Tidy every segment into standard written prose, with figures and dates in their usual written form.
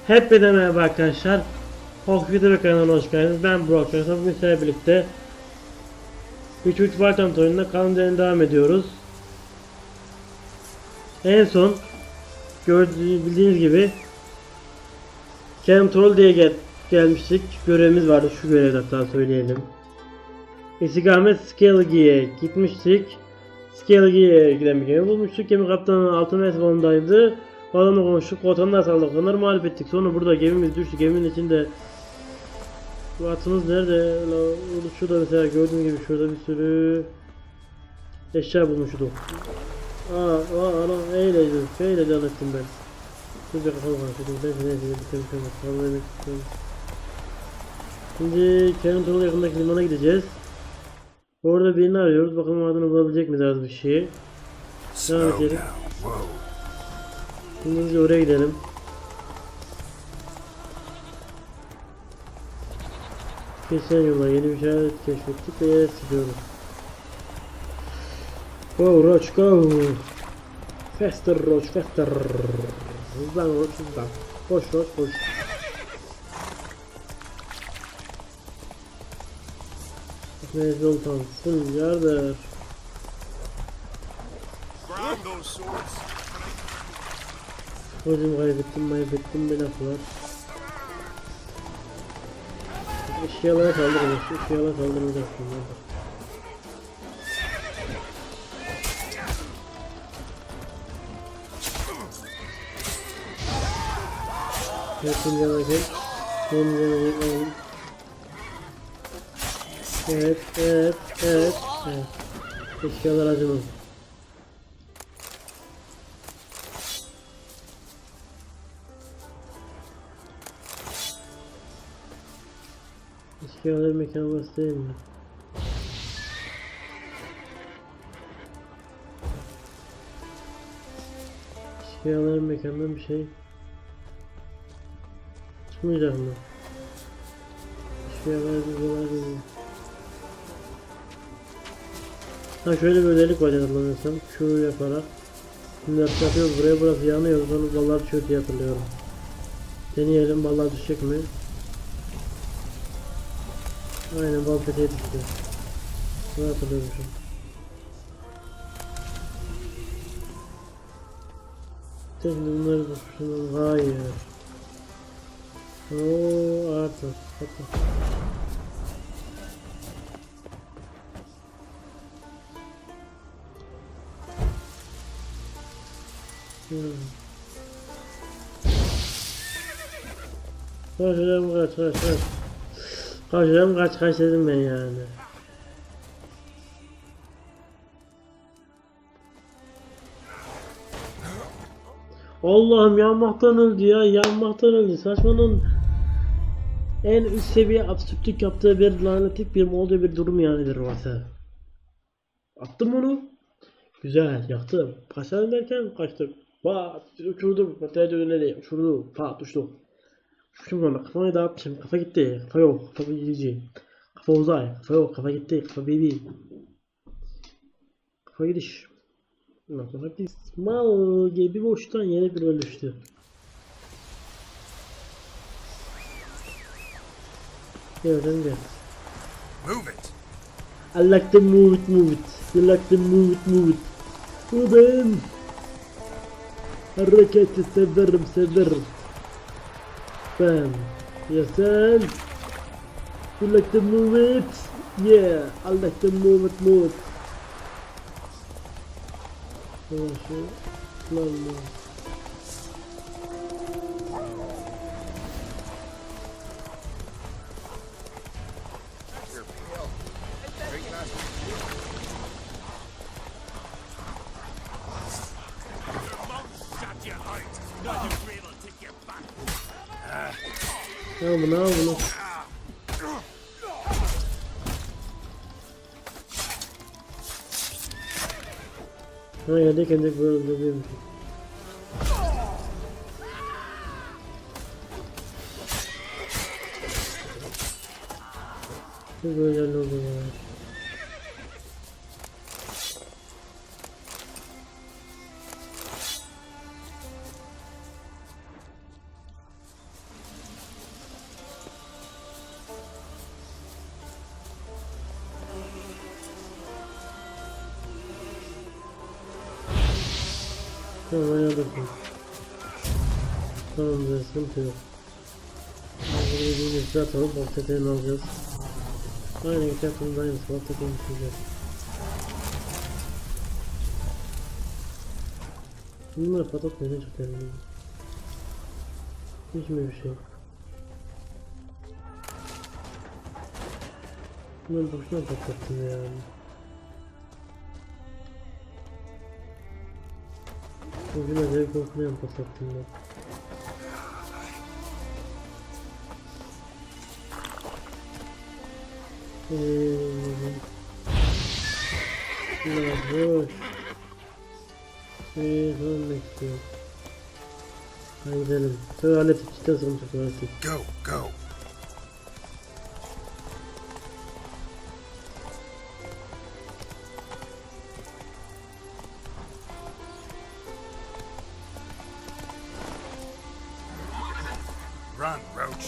Hepinize merhaba arkadaşlar. HOAXER kanalına hoş geldiniz. Ben Burak. Bugün sizlerle birlikte Witcher3 oyununa kaldığımız devam ediyoruz. En son bildiğiniz gibi Control diye gelmiştik. Görevimiz vardı. Şu görevi hatta söyleyelim. İstikamet Skelgi'ye gitmiştik. Skelgi'ye giden bir gemi bulmuştuk. Gemi kaptanının altın mesafondaydı. O adamla konuştuk. Kotanlar saldık. Onları mağlup ettik. Sonra burada gemimiz düştü. Geminin içinde atımız nerede? Şurada mesela gördüğünüz gibi şurada bir sürü eşya bulmuştuk. Ana eyle zannettim ben. Şurada kapalı konuşuyordum. Şimdi Control yakındaki limana gideceğiz. Orada birini arıyoruz. Bakalım adını bulabilecek miyiz az bir şey. Devam edelim. Şimdi oraya gidelim. Geçen yola yeni bir işaret keşfettik ve yere çıkıyoruz. Go Roach go! Faster Roach faster! Hızlan Roach hızlan! Koş Roach koş! Mezun tansın yardır! Hocam kaybettim bir laf var. Eşyalara saldırmış, eşyalara saldırmayacaksın. Yakın yanacak. Evet. Eşyalar acımaz. Eşyalar mekan burası değil mi? Eşyalar mekandan bir şey çıkmayacak mı? Eşyalar güzel değil mi? Ha şöyle bir özellik var hatırlamıyorsam. Q yaparak şimdi yapıyoruz buraya, burası yanıyor, sonra ballar düşüyor diye hatırlıyorum. Deneyelim, ballar düşecek mi? Aynen bal peteğe düştü. Bunu hatırlıyormuşum. Şimdi bunları düşürdüm. Hayır. Ooo artık. Kaçacağım kaç dedim ben yani. Allah'ım yanmaktan öldü ya, yanmaktan öldü. Saçmanın en üst seviye absürtlük yaptığı bir lanetik bir olduğu bir durum yanidir varsa. Attım onu. Güzel yaktım. Kaçalım derken kaçtım. Uçurdum. Patates önüne uçurdu. Uçtu. Uçtum sonra kafayı dağıtmışım. Kafa gitti. Kafa yok. Kafa gidici. Kafa uzay. Kafa yok. Kafa gitti. Kafa baby. Kafa gidiş. Kafa gidiş. Mal gibi boştan yere bir ölüştü. Yerden gel. Move it. I like to move it. You like to move it. Ben hareketi severim. Ben ya sen you like to move it, yeah I like to move it. Al bunu. Ha yerdeyken de böyle öldürüyormuş. Böyle oldu ya. Tamam ayarladım. Tamam da sıkıntı yok. Bunu atalım. Ortadan alacağız. Aynı geçen turunda aynısı. Ortadan düşeceğiz. Bunlar patlatmıyor ne çok önemli. Hiç mi bir şey? Bunları boşuna patlattım ya. Boşuna zevk korkmayan patlattım ben. Boş. Sonra istiyor. Hadi gidelim. Sonra halletip cidden sıkıntı çok halletip. Go. Run, Roach.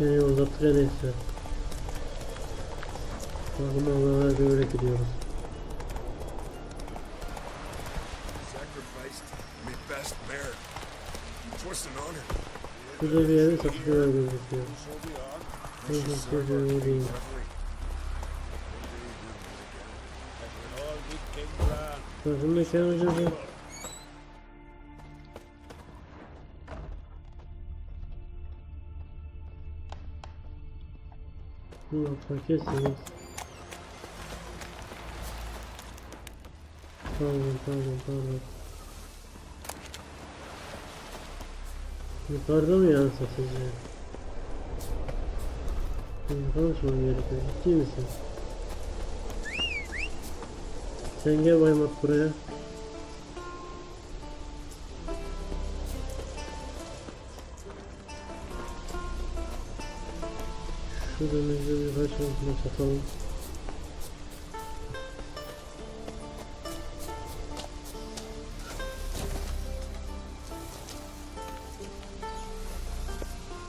Beni uzattık ya neyse. Bakın Allah'a böyle gidiyoruz. Şurada bir yerde satışlar gözüküyor. Gözüküyor değil. Bakın mekan acaba. Paketsiniz. Pardon. Yukarıda mı yani satıcı? Konuşmam gerekiyor. Ciddi misin? Sen gel bayım at buraya. Şuradan önce birkaç altına satalım.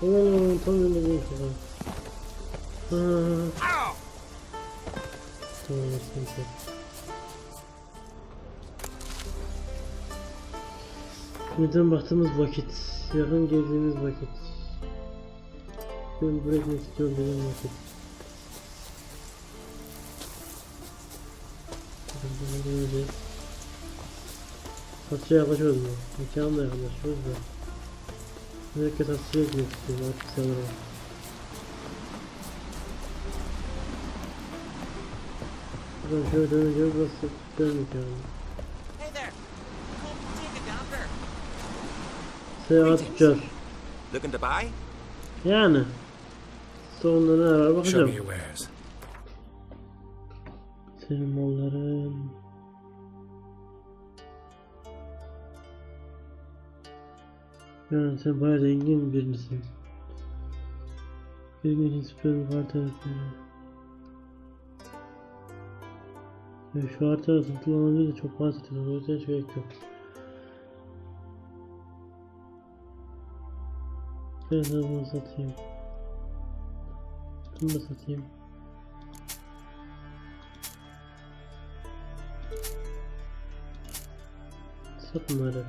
Ooo tam önümüzün kadar. Tamam sıkıntı. Birden baktığımız vakit, yakın geldiğimiz vakit. Ben bırakmak istiyorum dediğim vakit. Böyle satışa yaklaşıyoruz mu? Mekanla yaklaşıyoruz da. Herkes satışa gitmek istiyor artık sanırım. Buradan şöyle dönünce burası güzel mekanı. Seyahat tüccar. Looking to buy? Yani. Sonunda ne arar bakacağım. Senin malların. Yani sen bayağı zengin birisin. Bir gün hiçbir kartı yapmıyor. Şu harita satılan da çok fazla satılıyor. O yüzden hiç gerek yok. Ben de bunu satayım. Bunu da satayım. Sat bunları hep.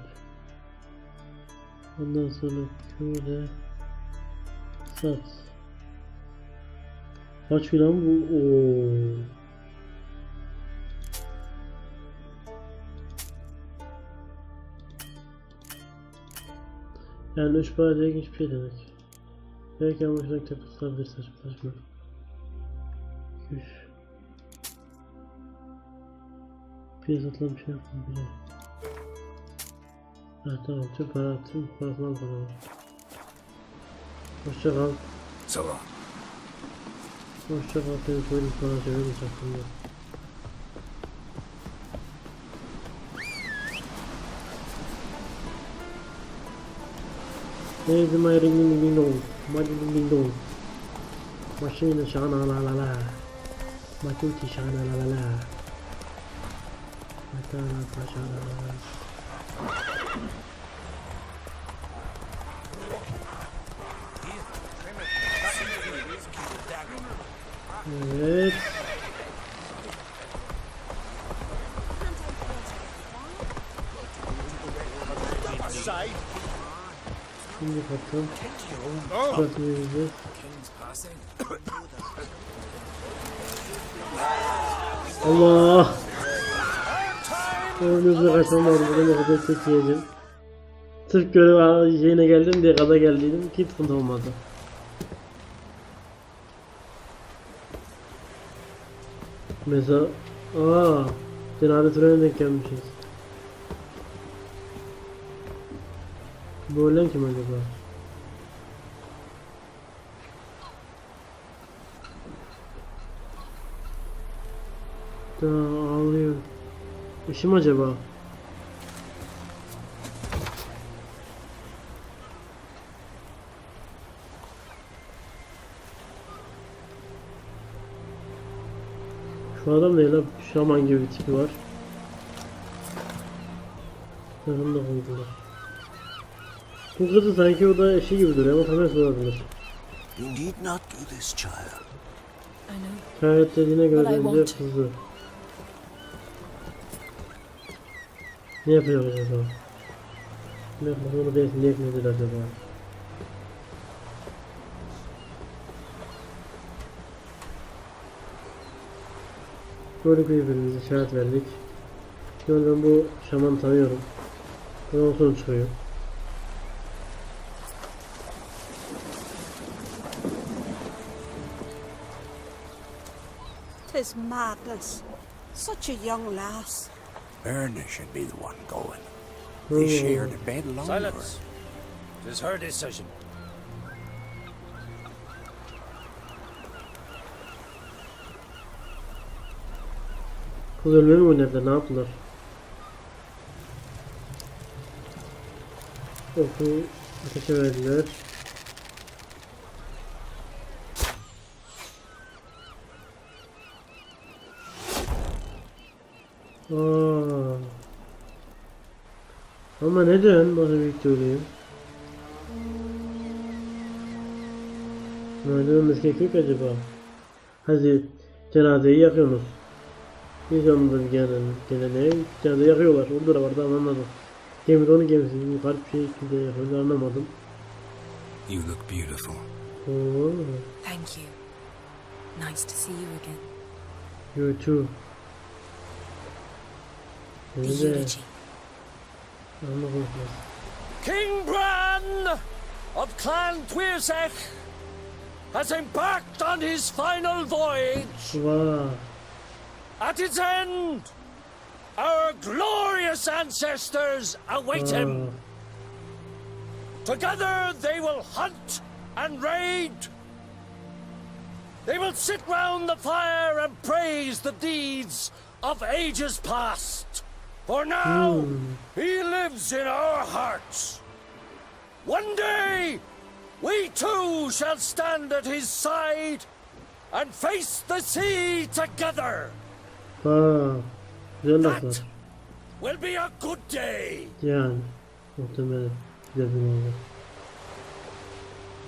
Ondan sonra şöyle sat. Kaç filan bu? Oo. Yani 3 para direkt hiçbir şey demek. Belki ama şuna kitap tutabilir saçma. 200. Bir satılan bir şey yapmam bile. Ha tamam tüm parasını alalım. Hoşça kal. Salam. Hoşça kal seni söyleyeyim sana söyleyeyim hakkında. Hey my ring ding dong, my ding dong. Machine shana la la la. Matuti shana la la la. Matana shana la la. Evet. Şimdi kaptan. Kapatmayacağız. Allah! Önümüzde kaçmam lazım. Buradan o kadar tek yedim. Sırf görev şeyine geldim diye gaza geldiydim. Hiç sıkıntı olmadı. Mesela cenaze törenine denk gelmişiz. Bu ölen kim acaba? Ağlıyor. İşim acaba? Şu adam ne lan? Şaman gibi bir tipi var. Onu da koydular. Bu kızı sanki o da eşi gibi duruyor ama tam olabilir. Şayet dediğine göre bence kızı. Ne yapıyor acaba? Ne yapıyor? Onu belki ne yapıyorlar acaba? Böyle birbirimize işaret verdik. Şu an ben bu şamanı tanıyorum. Bundan sonra çıkıyor. Tis madness. Such a young lass. Erna should be the one going. They shared a bed longer. Silence. It is her decision. Kız ölmeyi mi oynadılar? Ne yaptılar? Oku ateşe verdiler. Ama neden? Nasıl birlikte öleyim? Nerede ölmesi gerekiyor ki acaba? Hadi cenazeyi yakıyorsunuz. İnsanların geleneği cenazeyi yakıyorlar. Orada da vardı anlamadım. Gemide onun gemisi. Garip bir şekilde yakıyorlar anlamadım. You look beautiful. Oo. Thank you. Nice to see you again. You too. The eulogy. King Bran of Clan Twirsech has embarked on his final voyage. Wow. At its end, our glorious ancestors await him. Together they will hunt and raid. They will sit round the fire and praise the deeds of ages past. For now, he lives in our hearts. One day, we too shall stand at his side and face the sea together. Güzel That laflar. will be a good day. Yani muhtemelen güzel bir oldu.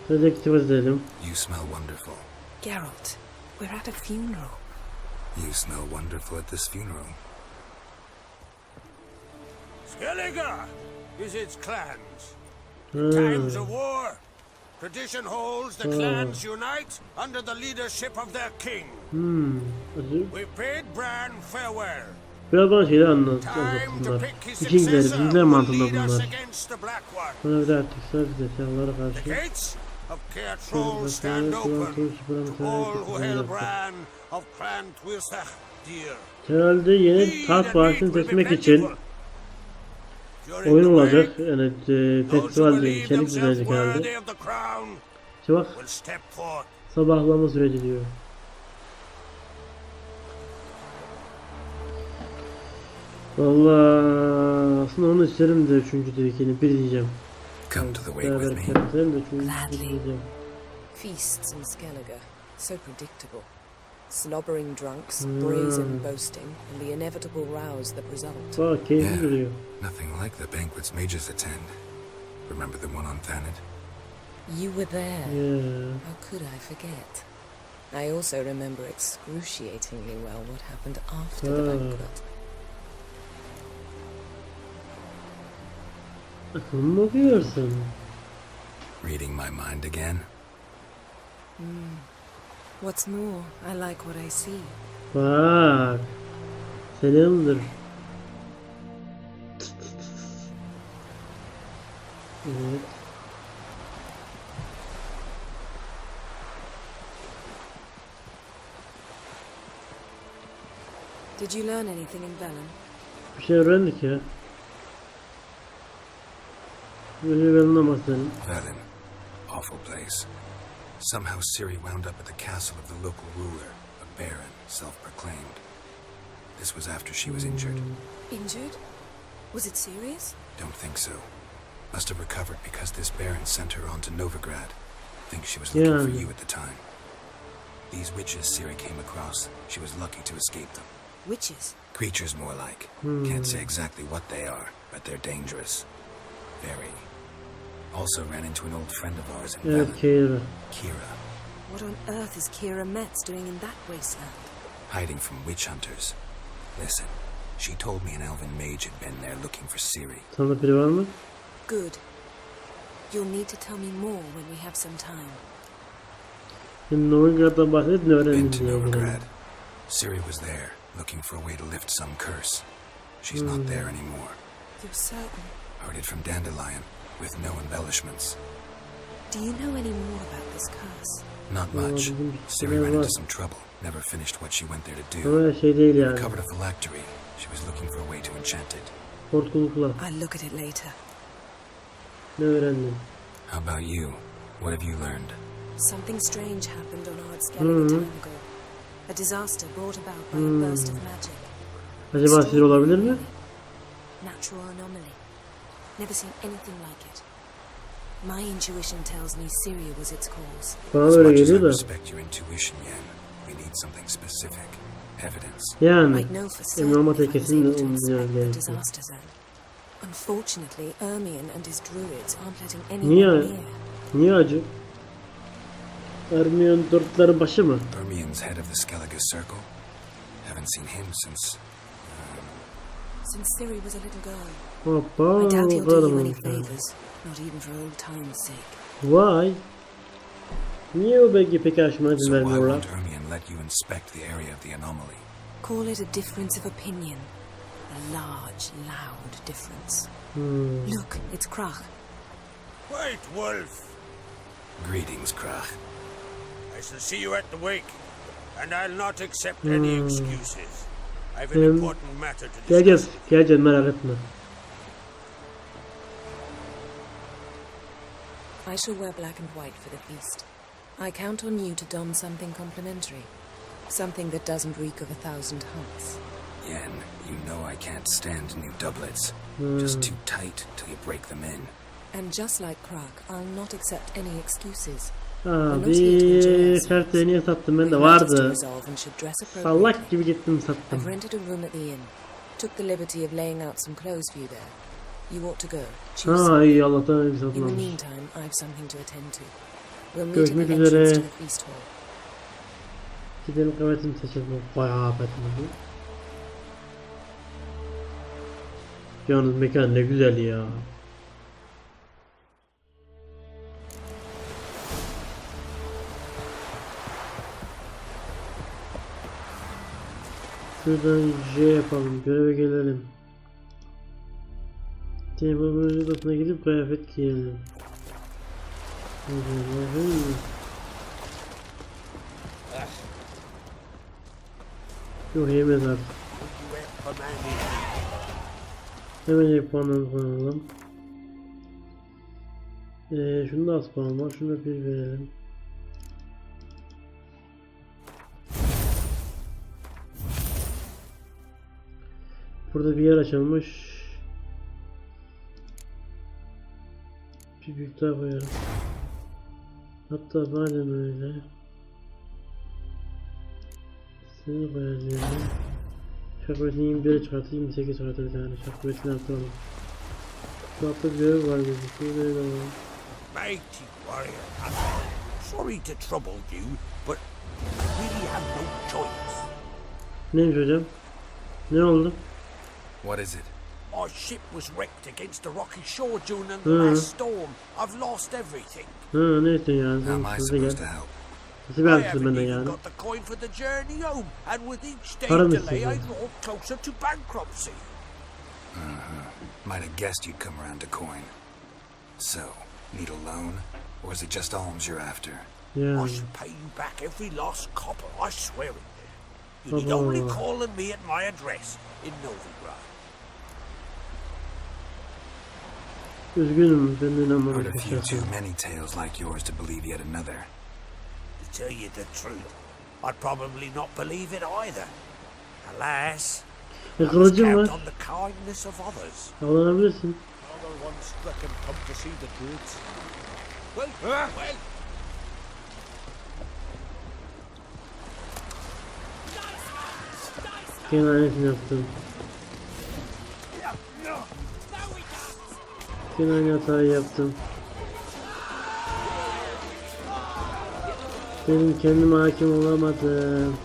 Dedektif edelim. You smell wonderful. Geralt, we're at a funeral. You smell wonderful at this funeral. Skellige is its clans. In times of war, tradition holds the clans unite under the leadership of their king. We bid Bran farewell. Biraz bana şeyler Time to anlatsınlar. pick his Vikingler, successor bizler who mantığında will lead us bunlar. against the Black One. Bana bir de artık sadece silahlara The karşı. gates of Caertrol stand open to all who held Bran of Clan Twirsech dear. Herhalde yeni taht bağışını seçmek için oyun olacak. Yani festival değil, içerik düzenleyecek herhalde. İşte bak, sabahlama süreci diyor. Vallahi aslında onu isterim de 3. dedikini bir diyeceğim. Come to the wake with me. Gladly. Feasts in Skellige, so predictable. Slobbering drunks, brazen boasting, and the inevitable rows that result. Bak keyifli duruyor. Nothing like the banquets mages attend. Remember the one on Thanedd? You were there. Yeah. How could I forget? I also remember excruciatingly well what happened after the banquet. Akıl mı okuyorsun? Reading my mind again? What's more, I like what I see. Bak. Selamdır. Evet. Did you learn anything in Velen? Bir şey öğrendik ya. Böyle bir anlamazsın. Velen. Awful place. Somehow Ciri wound up at the castle of the local ruler, a baron, self-proclaimed. This was after she was injured. Injured? Was it serious? Don't think so. Must have recovered because this baron sent her on to Novigrad. Think she was looking for you at the time. These witches Ciri came across, she was lucky to escape them. Witches? Creatures more like. Can't say exactly what they are, but they're dangerous. Very. Also ran into an old friend of ours in Evet, Velen. Kira. Kira. What on earth is Kira Metz doing in that wasteland? Hiding from witch hunters. Listen, she told me an elven mage had been there looking for Ciri. Tanıdık biri var mı? Good. You'll need to tell me more when we have some time. Şimdi Novigrad'dan bahsedin Been öğrenin to diye. Novigrad. Ciri was there, looking for a way to lift some curse. She's not there anymore. You're certain? Heard it from Dandelion, with no embellishments. Do you know any more about this curse? Not much. Ciri ran into some trouble. Never finished what she went there to do. Ama şey değil yani. Recovered a phylactery. She was looking for a way to enchant it. Korkulukla. I'll look at it later. Ne öğrendin? How about you? What have you learned? Something strange happened on Ardskellig a time ago. A disaster brought about by a burst of magic. Acaba sihir olabilir mi? Natural anomaly. Never seen anything like it. My intuition tells me Ciri was its cause. Bana As öyle much as I geliyor da. respect your intuition, Yen, we need something specific. Evidence. Yani. I'd know for Emin certain olmak if I was kesin de able to onu inspect bilmem the gerekiyor. disaster zone. Unfortunately, Ermion and his druids aren't letting Niye? anyone near. Niye acı? Ermiyon dörtlerin başı mı? Ermion's head of the Skellige Circle. Haven't seen him since. Since Ciri was a little girl. Hoppa. I doubt O he'll kadar do you any mı? favors, not even for old time's sake. Vay. Niye o belki pek aşmaya izin So why vermiyorlar? won't Ermion let you inspect the area of the anomaly? Call it a difference of opinion. A large, loud difference. Look, it's Krach. White Wolf, Greetings, Krach. I shall see you at the wake, and I'll not accept any excuses. I've an important matter to discuss. Geleceğiz. Geleceğiz, merak etme. I shall wear black and white for the feast. I count on you to don something complimentary. Something that doesn't reek of 1,000 hunts. Yen, you know I can't stand new doublets. Just too tight till you break them in. And just like Krach, I'll not accept any excuses. Abi sertliğini sattım, ben de vardı. Salak gibi gittim I've sattım. rented a room at the inn. Took the liberty of laying out some clothes for you there. You ought to go. Choose. Ha iyi, Allah'tan öyle bir In satın the almış. meantime, I have something to attend to. We'll meet at Görüşmek the entrance üzere. to the feast hall. Gidelim kıymetimi seçelim. Bayağı betli. Yalnız mekan ne güzel ya. Şuradan J yapalım. Göreve gelelim. Temel odasına gidip kıyafet giyelim. Yok yemez artık. Hemen puanlarını koyalım. Şunu da az puan var. Şunu da bir verelim. Burada bir yer açılmış. Bir büyük daha koyalım. Hatta madem öyle. Seni koyacağım. Şakvetini 21'e çıkartayım, 28 çıkartır bir tane. Şakvetini atalım. Şu altta bir görev var gözüküyor. Böyle de var. Mighty warrior, sorry to trouble you, but we really have no choice. Neymiş hocam? Ne oldu? What is it? Our ship was wrecked against the rocky shore during the last storm. I've lost everything. Neyse yani. How am I Size gel. supposed to help? Nasıl bir I haksız haven't benden even yani. got the coin for the journey home, and with each day Para mı delay, I istiyorsun? draw closer to bankruptcy. Might have guessed you'd come around to coin. So, need a loan? Or is it just alms you're after? I Yani. should pay you back every last copper, I swear it. You need Baba. only call on me at my address in Novigrad. Üzgünüm. Ben de Heard inanmadım. a few too many tales like yours to believe yet another. To tell you the truth, I'd probably not believe it either. Alas, I must Kılıcım count var. on the kindness of others. Avlanabilirsin. Other ones that can come to see the goods. Well. Gene aynısını yaptım. Gene aynı hatayı yaptım. Benim kendime hakim olamadım.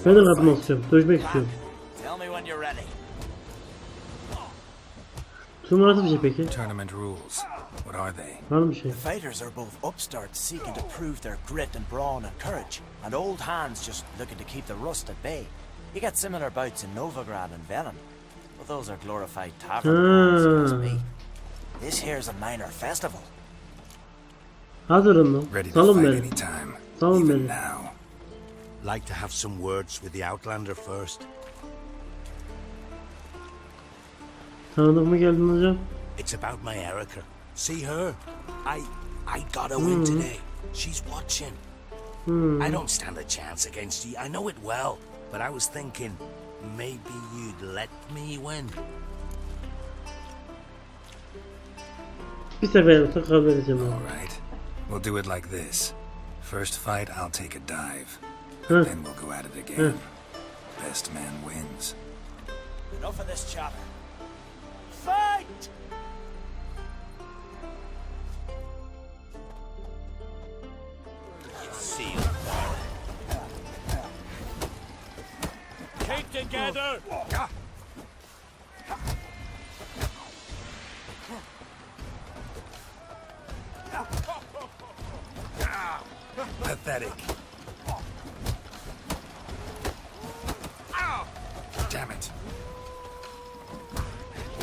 Ben de katılmak istiyorum. Dövüşmek istiyorum. Tell me when you're ready. Turnuva nasıl bir şey peki? Tournament rules. What are they? Var mı bir şey? The fighters are both upstarts seeking to prove their grit and brawn and courage, and old hands just looking to keep the rust at bay. You get similar bouts in Novigrad and Velen, but those are glorified tavern brawls, if you ask me. This here's a minor festival. Hazırım lan. Ready to Salın fight beni. anytime. Salın Even beni. now. Like to have some words with the Outlander first. Tanıdık mı geldin hocam? It's about my Erica. See her? I got a win today. She's watching. I don't stand a chance against you. I know it well. But I was thinking, maybe you'd let me win. Bir sefer olsa kabul edeceğim abi. Alright. We'll do it like this. First fight, I'll take a dive. Huh. Then we'll go at it again. Best man wins. Enough of this chatter. Fight! Keep together. Pathetic. Damn it.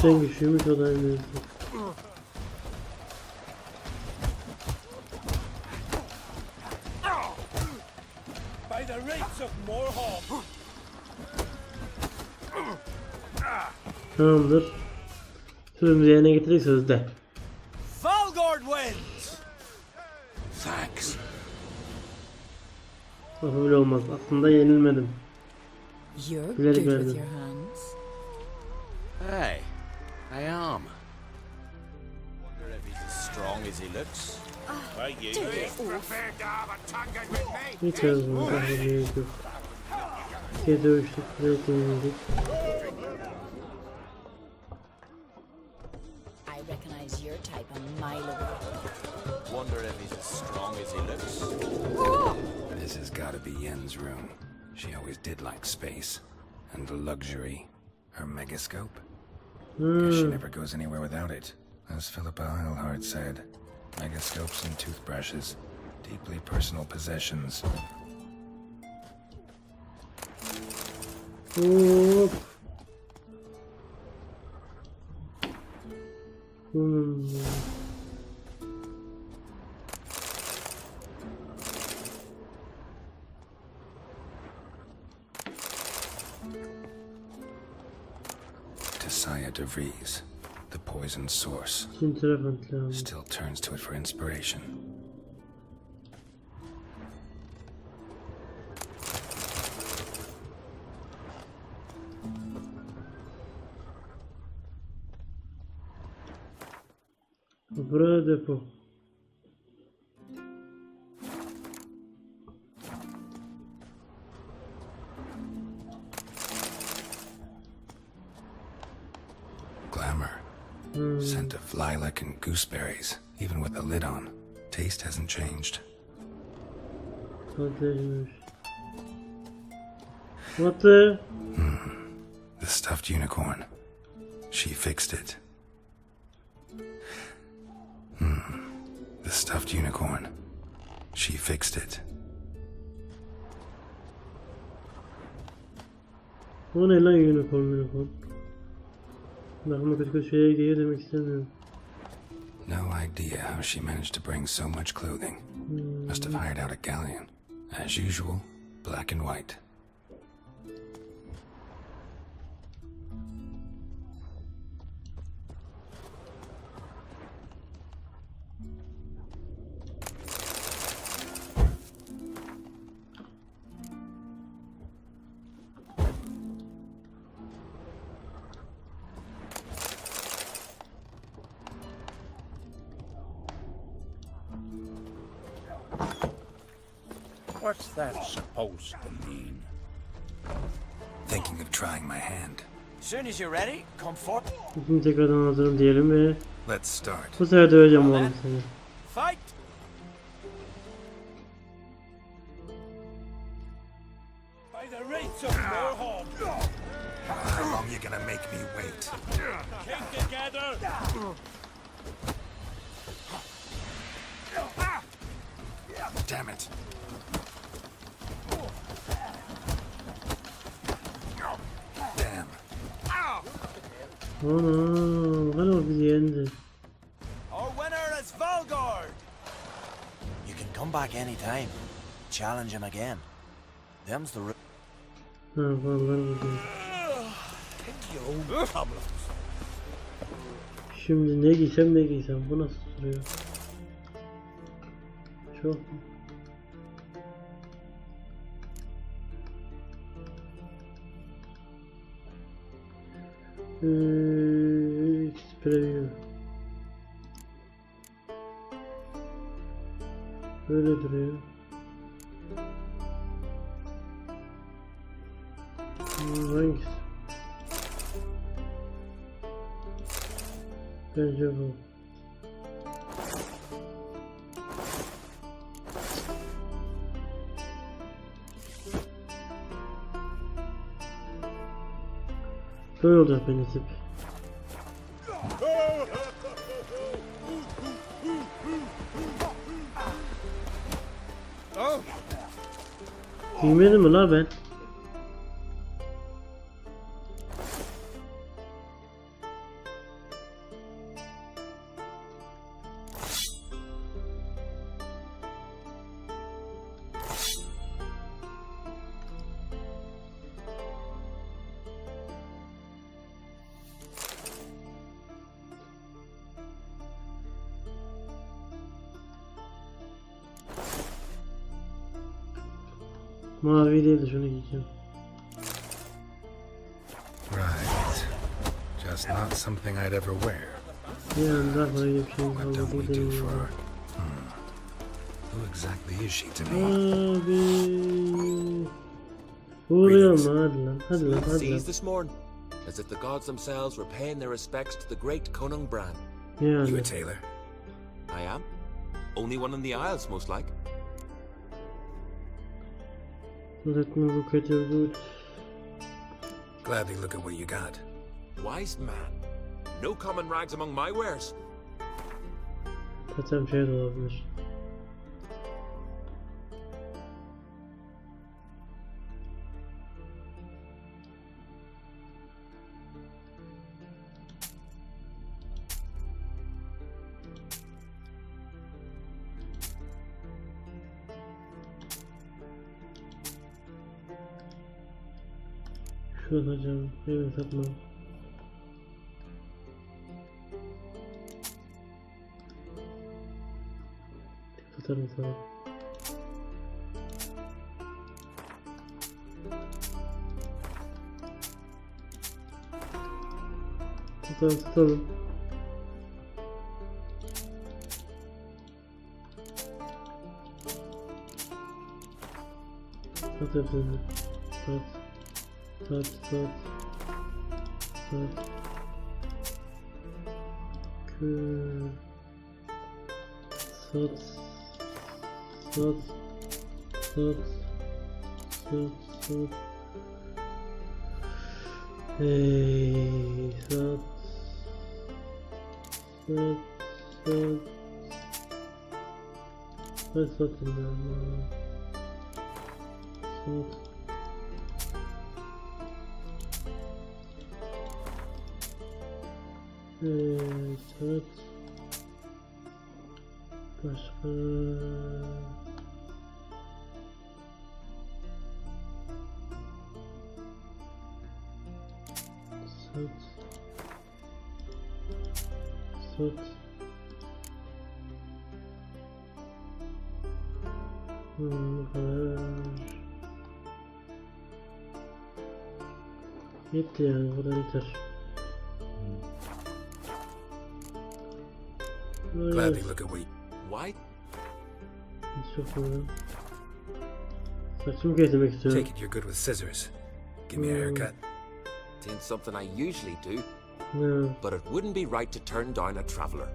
Sen güçlüymüş o da aynı. By the rates of Morhaug. Tamamdır. Sözümüzü yerine getirdik sözde. Valgord wins. Thanks. Ama öyle olmaz. Aslında yenilmedim. You're Bilerek good with verdim. your hands. Hey, I am. Wonder if he's as strong as he looks. Hiç yazmıyor. Daha bir yok. İkiye dövüştük. Rating'dik. I recognize your type a mile away. Wonder if he's as strong as he looks. This has got to be Yen's room. She always did like space. And the luxury. Her megascope. Guess she never goes anywhere without it. As Philippa Eilhart said, megascopes and toothbrushes. Deeply personal possessions. Hop. Tessia DeVries, the poison source, Şimdi telefon lazım. still turns to it for inspiration. Buraya depo. meant to fly like in gooseberries, even with the lid on. Taste hasn't changed. What the? The stuffed unicorn. She fixed it. The stuffed unicorn. She fixed it. O ne lan unicorn? Bakma kötü şeye giyiyor demek istemiyorum. No idea how she managed to bring so much clothing. Must have hired out a galleon. As usual, black and white. What's that supposed to mean? Thinking of trying my hand. Soon as you're ready, come forth. Şimdi tekrardan hazırım diyelim ve Let's start. bu sefer döveceğim oğlum seni. Fight! By the rates of Morhog! How long you gonna make me wait? Came together! Damn it. Damn. Ana, bana o bizi yendi. Our winner is Valgard! You can come back anytime. Challenge him again. Them's the Ha, vallahi vurdum. Şimdi ne giysem bu nasıl duruyor? Çok preview. Böyle duruyor. Hangisi? Bence bu. Böyle olacak benim tip. Giymedim mi la ben? Mavi değil de şunu giyeceğim. Right. Just not something I'd ever wear. Yani daha böyle bir şey What don't we do değil. for her? Who exactly is she to me? Abi. Vuruyorum lan, hadi lan. Seas this morning, as if the gods themselves were paying their respects to the great Conung Bran. You a Yani. tailor? I am. Only one in the Isles, most like. Let me look at your boots. Gladly look at what you got. Wise man. No common rags among my wares. Zaten şey de olabilir. Şu atacağım. Evet atmam. Tutarım sana. Tutalım. At hepsini. Tat. Sat. Hey, sat. Kaç satın ya? Sat. Sat. Başka. Sat. Yetti yani, bu da yeter. Gladly look at Why? Çok iyi. Saçımı kesmek istiyorum. Take it you're good with scissors. Give me a haircut. It ain't something I usually do, No. but it wouldn't be right to turn down a traveler.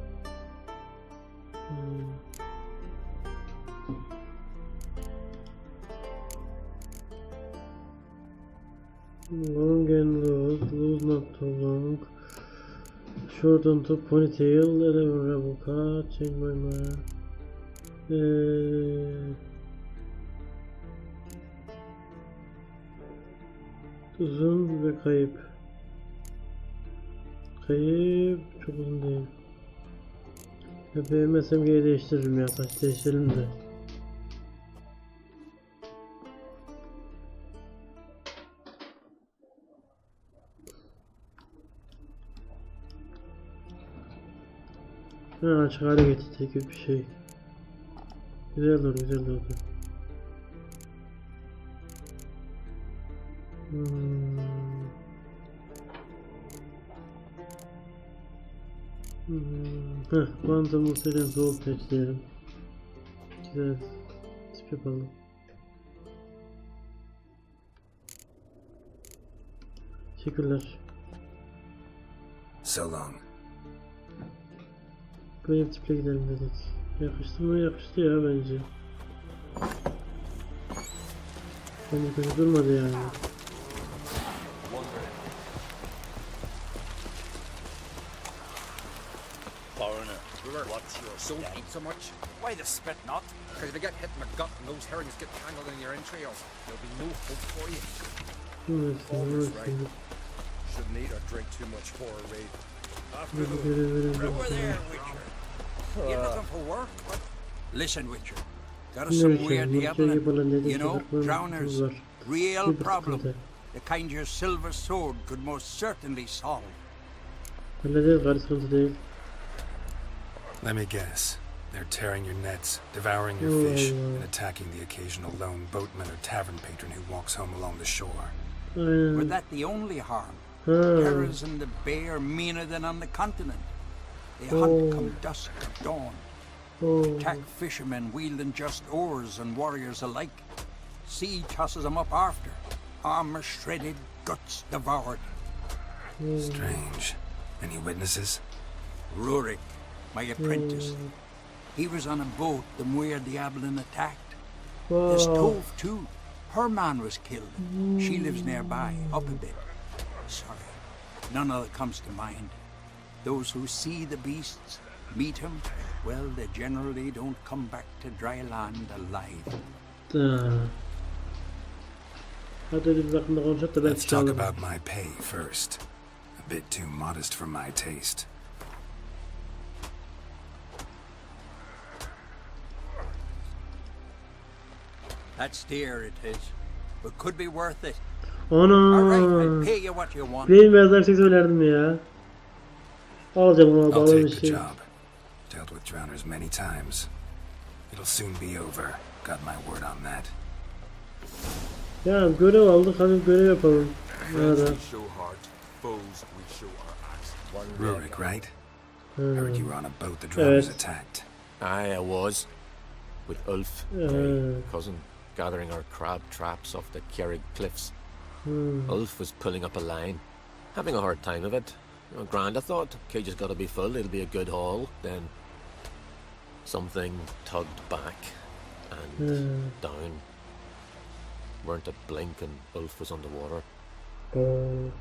Long and loose not too long. Short on top ponytail, 11 rebel cut, change my mind. Uzun ve kayıp. Kayıp çok uzun değil. Beğenmezsem geri değiştiririm ya, saç değiştirelim de. Açık hale getirecek gibi bir şey. Güzel oldu, güzel oldu. Quantum Serum Soul Patch diyelim. Güzel tip yapalım. Teşekkürler. So long. Böyle bir tiple gidelim dedik. Yakıştı mı? Yakıştı ya bence. Ama kötü durmadı yani. Foreigner, what's your soul eat so much? Why the spit not? Because if you get hit in the gut and those herrings get tangled in your entrails, there'll be no hope for you. Always right. Shouldn't eat or drink too much for a raid. Over there, Witcher. You looking for work? Listen, Witcher. Got us some weird happening. You know, drowners. Real problem. The kind your silver sword could most certainly solve. Let me guess. They're tearing your nets, devouring your fish, and attacking the occasional lone boatman or tavern patron who walks home along the shore. Were that the only harm? Terrors in the bay are meaner than on the continent. They hunt come dusk or dawn. Attack fishermen wielding just oars and warriors alike. Sea tosses them up after. Armor shredded, guts devoured. Strange. Any witnesses? Rurik, my apprentice. He was on a boat the Muir Diablin attacked. This Tove too. Her man was killed. She lives nearby, up a bit. Sorry, none of it comes to mind. Those who see the beasts, meet him, well, they generally don't come back to dry land alive. Let's talk about my pay first. A bit too modest for my taste. That's dear, it is, but could be worth it. Ana. Alright, I'll pay you what you want. Bilmezler şey söylerdim ya. Alacağım onu, I'll alalım take the şey. job. Dealt with drowners many times. It'll soon be over. Got my word on that. Ya görev aldık, hadi görev yapalım. Friends Nerede? we show heart, foes we show our axe. Rurik, right? Heard you were on a boat the drowners attacked. Aye, I was. With Ulf, my cousin, gathering our crab traps off the Kerrig cliffs. Ulf was pulling up a line, having a hard time of it, Oh, grand, I thought. Cage's got to be full. It'll be a good haul. Then something tugged back and down. Weren't a blink and Ulf was underwater.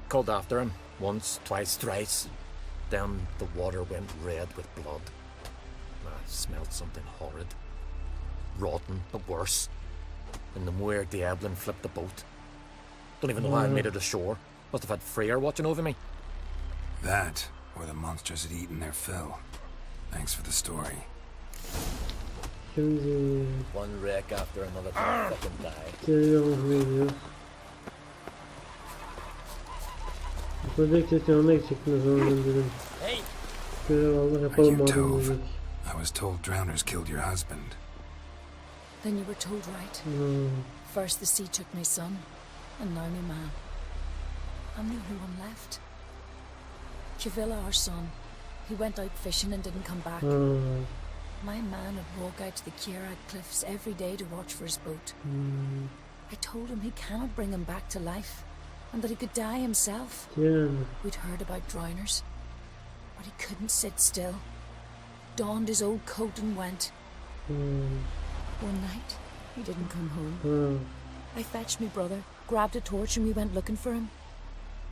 Called after him once, twice, thrice. Then the water went red with blood. I smelled something horrid. Rotten, but worse. And the Muir Diablin flipped the boat. Don't even know how I made it ashore. Must have had Freyr watching over me. That, or the monsters had eaten their fill. Thanks for the story. Şimdi One wreck after another to fucking die. devam ediyoruz. Projekte yanına gidecektim o zaman dedim. Görev almak yapalım madem dedik. I was told drowners killed your husband. Then you were told right. First the sea took my son, and now my man. I'm the only one left. Kivilla, our son, he went out fishing and didn't come back. My man would walk out to the Kierag cliffs every day to watch for his boat. I told him he cannot bring him back to life, and that he could die himself. We'd heard about drowners, but he couldn't sit still. Donned his old coat and went. One night, he didn't come home. I fetched me brother, grabbed a torch, and we went looking for him.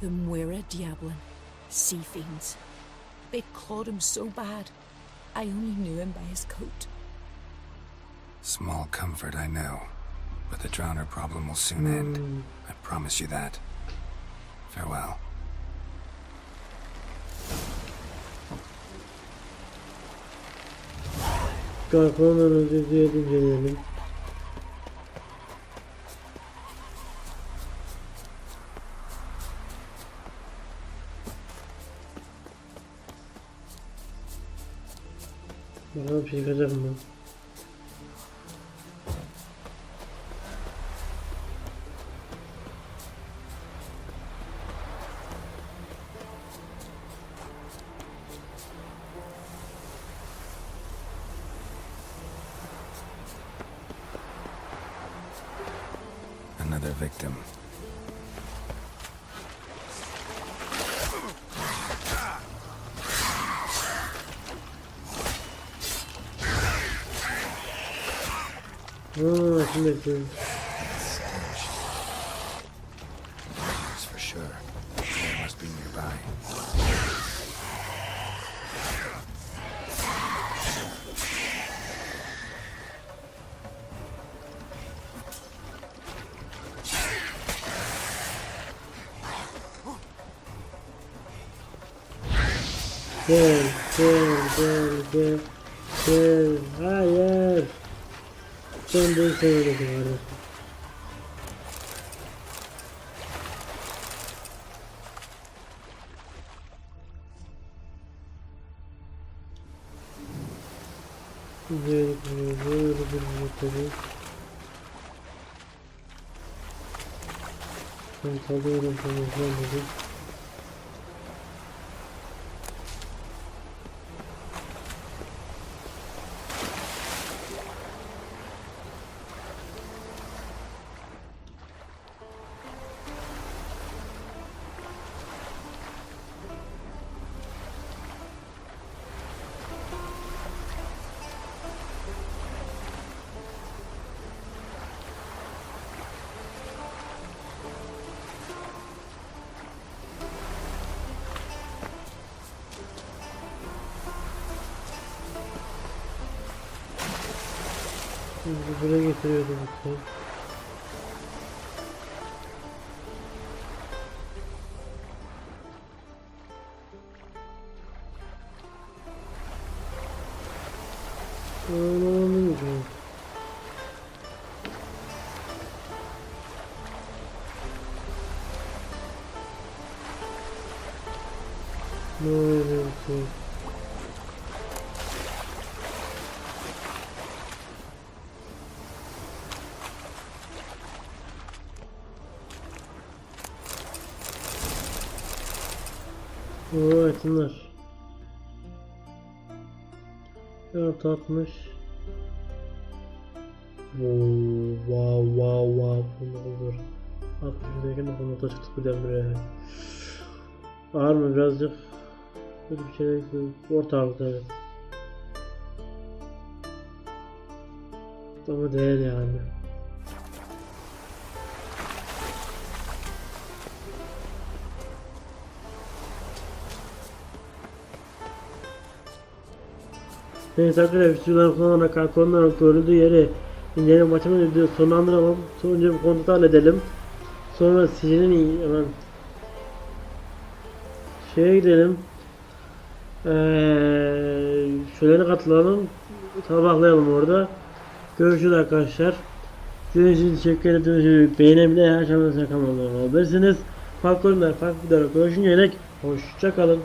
The Muira Diablin, sea fiends. They clawed him so bad, I only knew him by his coat. Small comfort, I know. But the drowner problem will soon end. I promise you that. Farewell. Kalkmadan önce diye inceleyelim. Bakalım bir şey çıkacak mı? Another victim. Şimdi That's for sure. They must be nearby. Gel. Hayır. Sen de söyledim kardeşim. Böyle bir ben kalıyorum konuşmam dedim. Şimdi buraya getiriyordum işte. Anlamadım. Ne oluyor ki? Oo, etsinler. 460. Wow. Bu ne olur? 60'dayken de bunu çıktık birdenbire. Ağır mı birazcık? Böyle bir şey yok. Ortalıkta evet. Ama değil yani. Neyse arkadaşlar videoları kullanarak kalkonların görüldüğü yeri inceleme maçımı videoyu sonlandıralım. Sonra önce bir kontrol halledelim. Sonra sizin hemen şeye gidelim. Şöyle katılalım. Sabahlayalım orada. Görüşürüz arkadaşlar. Görüşürüz. Teşekkür ederim. Beğenebilir her şeyden kanalıma olabilirsiniz. Farklı oyunlar, farklı videolar görüşünceye dek hoşça kalın.